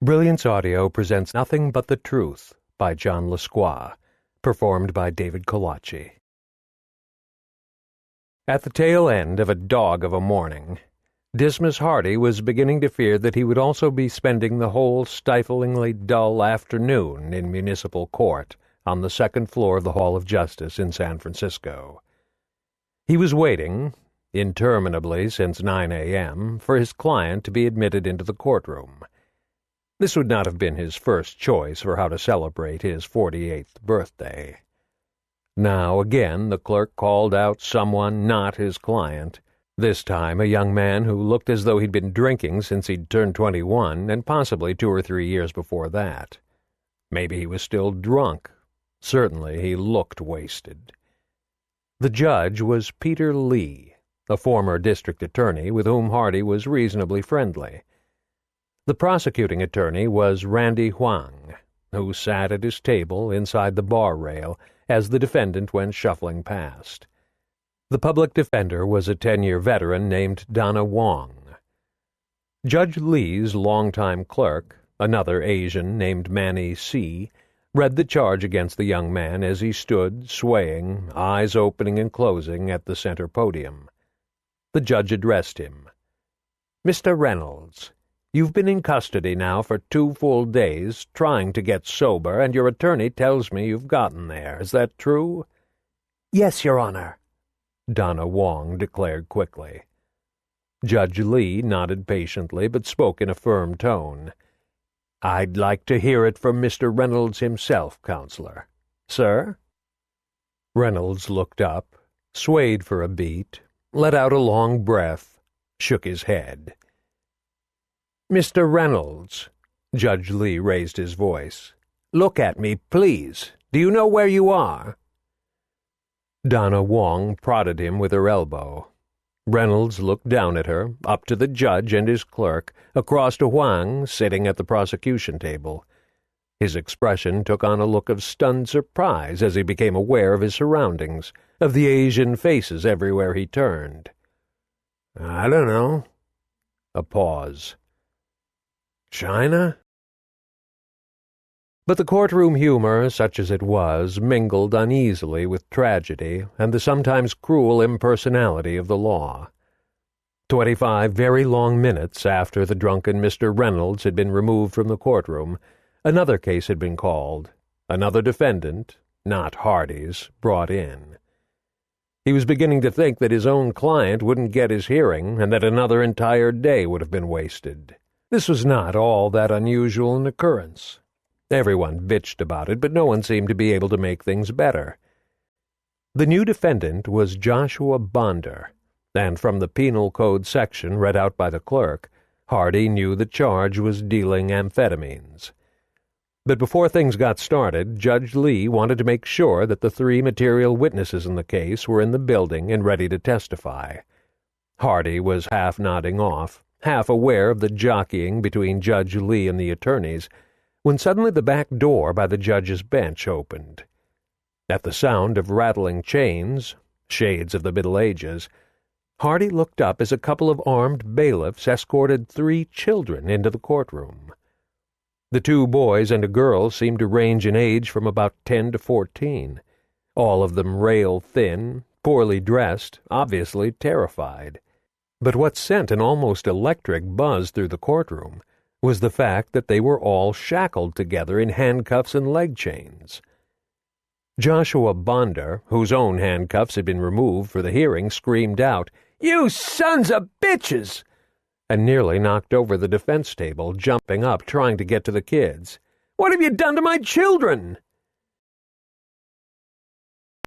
Brilliance Audio presents Nothing But the Truth by John Lescroart, performed by David Kolachi. At the tail end of a dog of a morning, Dismas Hardy was beginning to fear that he would also be spending the whole stiflingly dull afternoon in municipal court on the second floor of the Hall of Justice in San Francisco. He was waiting, interminably since 9 a.m., for his client to be admitted into the courtroom. This would not have been his first choice for how to celebrate his 48th birthday. Now again the clerk called out someone not his client, this time a young man who looked as though he'd been drinking since he'd turned 21 and possibly 2 or 3 years before that. Maybe he was still drunk. Certainly he looked wasted. The judge was Peter Lee, a former district attorney with whom Hardy was reasonably friendly. The prosecuting attorney was Randy Huang, who sat at his table inside the bar rail as the defendant went shuffling past. The public defender was a 10-year veteran named Donna Wong. Judge Lee's longtime clerk, another Asian named Manny C., read the charge against the young man as he stood, swaying, eyes opening and closing at the center podium. The judge addressed him. "Mr. Reynolds, you've been in custody now for 2 full days, trying to get sober, and your attorney tells me you've gotten there. Is that true?" "Yes, Your Honor," Donna Wong declared quickly. Judge Lee nodded patiently, but spoke in a firm tone. "I'd like to hear it from Mr. Reynolds himself, Counselor. Sir?" Reynolds looked up, swayed for a beat, let out a long breath, shook his head. "Mr. Reynolds," Judge Lee raised his voice, "look at me, please. Do you know where you are?" Donna Wong prodded him with her elbow. Reynolds looked down at her, up to the judge and his clerk, across to Huang, sitting at the prosecution table. His expression took on a look of stunned surprise as he became aware of his surroundings, of the Asian faces everywhere he turned. "I don't know." A pause. "China?" But the courtroom humor, such as it was, mingled uneasily with tragedy and the sometimes cruel impersonality of the law. 25 very long minutes after the drunken Mr. Reynolds had been removed from the courtroom, another case had been called, another defendant, not Hardy's, brought in. He was beginning to think that his own client wouldn't get his hearing and that another entire day would have been wasted. This was not all that unusual an occurrence. Everyone bitched about it, but no one seemed to be able to make things better. The new defendant was Joshua Bonder, and from the Penal Code section read out by the clerk, Hardy knew the charge was dealing amphetamines. But before things got started, Judge Lee wanted to make sure that the 3 material witnesses in the case were in the building and ready to testify. Hardy was half nodding off, half aware of the jockeying between Judge Lee and the attorneys, when suddenly the back door by the judge's bench opened. At the sound of rattling chains, shades of the Middle Ages, Hardy looked up as a couple of armed bailiffs escorted 3 children into the courtroom. The 2 boys and a girl seemed to range in age from about 10 to 14, all of them rail-thin, poorly dressed, obviously terrified. But what sent an almost electric buzz through the courtroom was the fact that they were all shackled together in handcuffs and leg chains. Joshua Bonder, whose own handcuffs had been removed for the hearing, screamed out, "You sons of bitches!" and nearly knocked over the defense table, jumping up, trying to get to the kids. "What have you done to my children?"